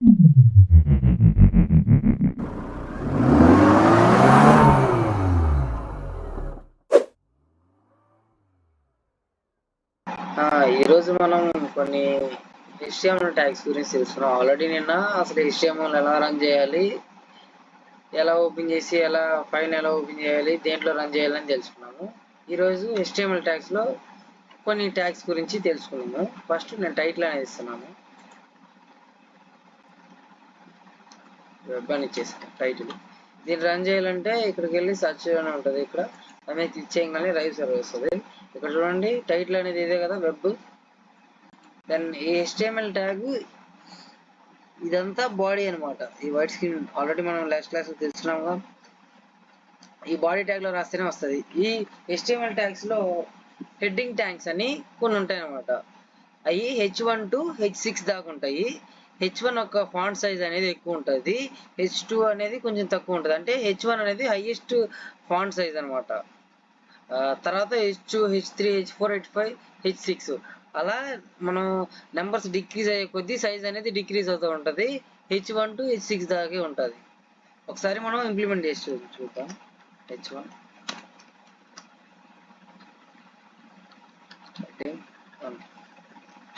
ఈరోజు మనం కొన్ని HTML ట్యాగ్స్ గురించి తెలుసుకున్నాం. ఆల్రెడీ నిన్న అసలు HTML ఎలా రన్ చేయాలి, ఎలా ఓపెన్ చేసి ఫైల్ ఎలా ఓపెన్ చేయాలి, దేంట్లో రన్ చేయాలని తెలుసుకున్నాము. ఈరోజు HTML ట్యాగ్స్లో కొన్ని ట్యాగ్స్ గురించి తెలుసుకున్నాము. ఫస్ట్ నేను టైటిల్ అనేది ఇస్తున్నాను, వెబ్ అని ఇచ్చేసాను టైటిల్. దీన్ని రన్ చేయాలంటే ఇక్కడికి వెళ్ళి సర్చ్ అని ఉంటుంది, ఇక్కడ దాన్ని క్లిక్ చేయగానే రైవ్ సర్వర్ వస్తుంది. ఇక్కడ చూడండి టైటిల్ అనేది ఇదే కదా, వెబ్. దెన్ ఈ HTML ట్యాగ్ ఇదంతా బాడీ అనమాట. ఈ వైట్ స్క్రీన్ ఆల్రెడీ మనం లాస్ట్ క్లాస్లో తెలుసుకున్నాముగా, ఈ బాడీ ట్యాగ్లో రాస్తేనే వస్తుంది. ఈ HTML ట్యాగ్స్లో హెడ్డింగ్ ట్యాగ్స్ అని కొన్ని ఉంటాయి అనమాట. అవి H1 to H6 దాకా ఉంటాయి. H1 యొక్క ఫాంట్ సైజ్ అనేది ఎక్కువ ఉంటుంది, H2 అనేది కొంచెం తక్కువ ఉంటుంది. అంటే H1 అనేది హైయెస్ట్ ఫాంట్ సైజ్ అనమాట. తర్వాత H2, H3, H4, H5, H6 అలా మనం నెంబర్స్ డిక్రీజ్ అయ్యే కొద్దీ సైజ్ అనేది డిక్రీజ్ అవుతూ ఉంటుంది. H1 to H6 దాకే ఉంటుంది. ఒకసారి మనం ఇంప్లిమెంట్ చేసి చూద్దాం. H1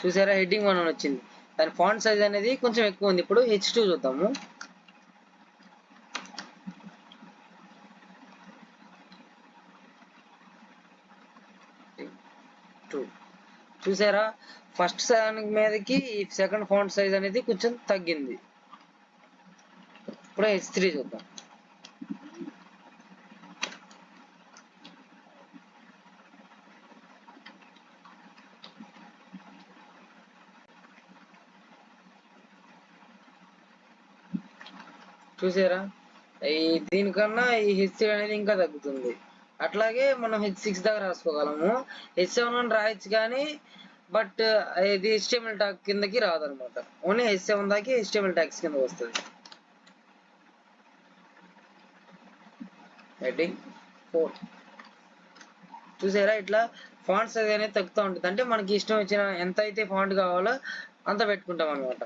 చూసారా, హెడ్డింగ్ 1 అని వచ్చింది. దాని ఫాంట్ సైజ్ అనేది కొంచెం ఎక్కువ ఉంది. ఇప్పుడు H2 చూద్దాము. చూసారా, ఫస్ట్ దానికి మీదకి సెకండ్ ఫాంట్ సైజ్ అనేది కొంచెం తగ్గింది. ఇప్పుడు H3 చూద్దాం. చూసారా, దీనికన్నా ఈ H3 అనేది ఇంకా తగ్గుతుంది. అట్లాగే మనం H6 దాకా రాసుకోగలము. H7 అని రాయొచ్చు కానీ బట్ ఇది HTML ట్యాగ్ కిందకి రాదనమాట. ఓన్లీ H7 దాకా HTML ట్యాగ్స్ కింద వస్తుంది. హెడ్డింగ్ 4 చూసారా, ఇట్లా ఫాంట్ సైజ్ అనేది తగ్గుతూ ఉంటుంది. అంటే మనకి ఇష్టం వచ్చిన ఎంత అయితే ఫాంట్ కావాలో అంత పెట్టుకుంటాం అనమాట.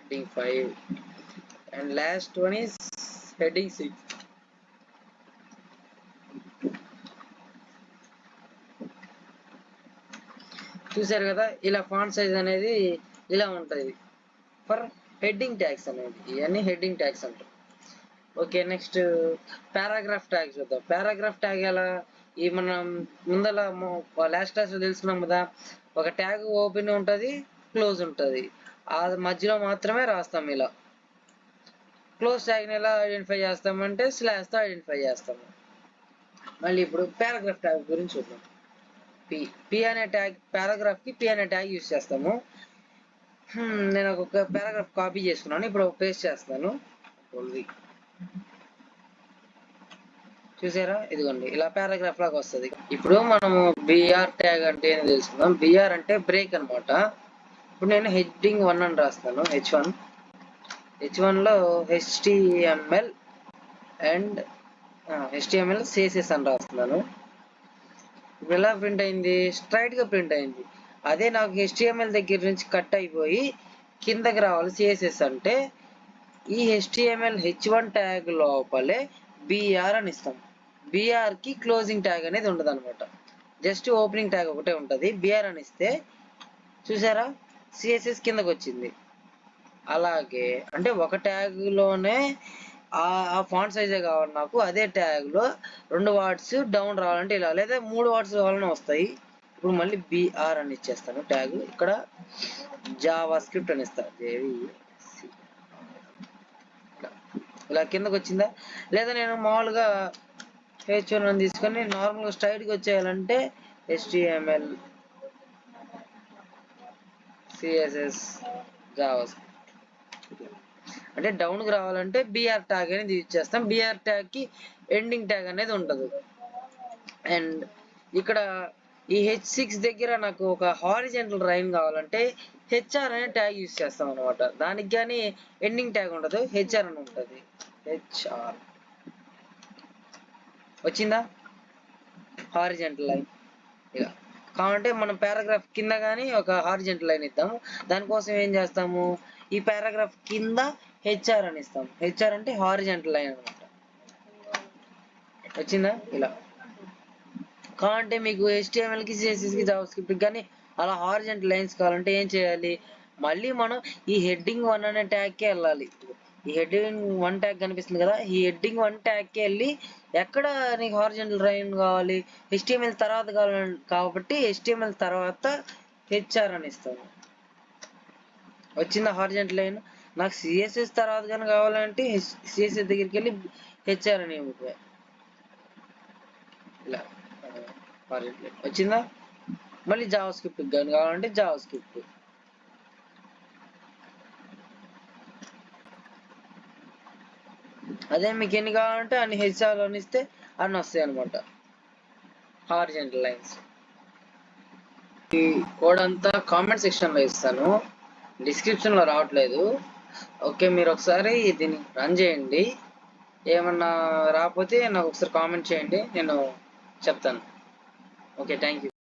heading 5 and last one is heading 6. చూసారు కదా, ఇలా ఫాంట్ సైజ్ అనేది ఇలా ఉంటుంది ఫర్ హెడ్డింగ్ ట్యాగ్స్ అనేది. ఇవన్నీ హెడ్డింగ్ ట్యాగ్స్ అంటారు. ఓకే, నెక్స్ట్ పారాగ్రాఫ్ ట్యాగ్ చూద్దాం. పారాగ్రాఫ్ ట్యాగ్ ఎలా, ఈ మనం ముందల లాస్ట్ క్లాస్లో తెలుసుకున్నాం కదా, ఒక ట్యాగ్ ఓపెన్ ఉంటుంది, క్లోజ్ ఉంటుంది. ఆ మధ్యలో మాత్రమే రాస్తాం ఇలా. క్లోజ్ ట్యాగ్ని ఎలా ఐడెంటిఫై చేస్తామంటే స్లాష్తో ఐడెంటిఫై చేస్తాము. మళ్ళీ ఇప్పుడు పారాగ్రాఫ్ ట్యాగ్ గురించి చూద్దాం. పి అనే ట్యాగ్, పారాగ్రాఫ్కి P అనే ట్యాగ్ యూజ్ చేస్తాము. నేను ఒక పారాగ్రాఫ్ కాపీ చేసుకున్నాను, ఇప్పుడు పేస్ట్ చేస్తాను. చూసారా, ఇదిగోండి ఇలా పారాగ్రాఫ్ లాగా వస్తుంది. ఇప్పుడు మనము BR ట్యాగ్ అంటే ఏం తెలుసుకుందాం. BR అంటే బ్రేక్ అనమాట. ఇప్పుడు నేను హెడ్డింగ్ 1 అని రాస్తాను. H1లో HTML అండ్ HTML CSS అని రాస్తున్నాను. ఇప్పుడు ఎలా ప్రింట్ అయింది, స్ట్రైట్ గా ప్రింట్ అయింది. అదే నాకు HTML దగ్గర నుంచి కట్ అయిపోయి కిందకి రావాలి CSS అంటే ఈ HTML H1 ట్యాగ్ లోపలే BR అని ఇస్తాం. BR కి క్లోజింగ్ ట్యాగ్ అనేది ఉండదు అనమాట, జస్ట్ ఓపెనింగ్ ట్యాగ్ ఒకటే ఉంటుంది. BR అని ఇస్తే చూసారా, CSS కిందకి వచ్చింది. అలాగే అంటే ఒక ట్యాగ్ లోనే ఆ ఫాంట్ సైజే కావాలి నాకు, అదే ట్యాగ్ లో 2 వర్డ్స్ డౌన్ రావాలంటే ఇలా, లేదా 3 వర్డ్స్ కావాలని వస్తాయి. ఇప్పుడు మళ్ళీ BR అని ఇచ్చేస్తాను ట్యాగ్. ఇక్కడ జావా స్క్రిప్ట్ అని ఇస్తాను, ఇలా కిందకి వచ్చిందా. లేదా నేను మామూలుగా H1 అని తీసుకొని నార్మల్గా స్ట్రైట్గా వచ్చేయాలంటే HTML CSS జావా అంటే డౌన్కి రావాలంటే BR ట్యాగ్ అనేది యూజ్ చేస్తాం. BR ట్యాగ్కి ఎండింగ్ ట్యాగ్ అనేది ఉండదు. అండ్ ఇక్కడ ఈ H6 దగ్గర నాకు ఒక హారిజంటల్ లైన్ కావాలంటే HR అనే ట్యాగ్ యూజ్ చేస్తాం అనమాట. దానికి కానీ ఎండింగ్ ట్యాగ్ ఉండదు, HR అని ఉంటుంది. HR వచ్చిందా. హారిజెంటల్ లైన్ ఇలా. కావాలంటే మనం పారాగ్రాఫ్ కింద కానీ ఒక హారిజెంటల్ లైన్ ఇద్దాము. దానికోసం ఏం చేస్తాము, ఈ పారాగ్రాఫ్ కింద హెచ్ఆర్ అని ఇస్తాము. హెచ్ఆర్ అంటే హారిజెంటల్ లైన్ అనమాట. వచ్చిందా ఇలా. కావాలంటే మీకు HTML కి CSS కి జావాస్క్రిప్ట్ కానీ అలా హారిజెంటల్ లైన్స్ కావాలంటే ఏం చేయాలి, మళ్ళీ మనం ఈ హెడ్డింగ్ 1 అనే ట్యాగ్కే వెళ్ళాలి. ఈ హెడ్డింగ్ 1 ట్యాగ్ కనిపిస్తుంది కదా, ఈ హెడ్డింగ్ 1 ట్యాగ్కి వెళ్ళి ఎక్కడ నీకు హారిజెంటల్ లైన్ కావాలి, HTML తర్వాత కావాలి కాబట్టి HTML తర్వాత హెచ్ఆర్ అని ఇస్తాను. వచ్చిందా హారిజెంటల్ లైన్. నాకు CSS తర్వాత కానీ కావాలంటే CSS దగ్గరికి వెళ్ళి హెచ్ఆర్ అని ఇలా వచ్చిందా. మళ్ళీ జావాస్క్రిప్ట్ కానీ కావాలంటే జావాస్క్రిప్ట్. అదే మీకు ఎన్ని కావాలంటే అన్ని హెచ్ఆర్ అని ఇస్తే అన్ని వస్తాయి అనమాట హారిజెంటల్ లైన్స్. ఈ కోడ్ అంతా కామెంట్ సెక్షన్లో ఇస్తాను, డిస్క్రిప్షన్లో రావట్లేదు. ఓకే, మీరు ఒకసారి దీన్ని రన్ చేయండి. ఏమన్నా రాకపోతే నాకు ఒకసారి కామెంట్ చేయండి, నేను చెప్తాను. Okay, thank you.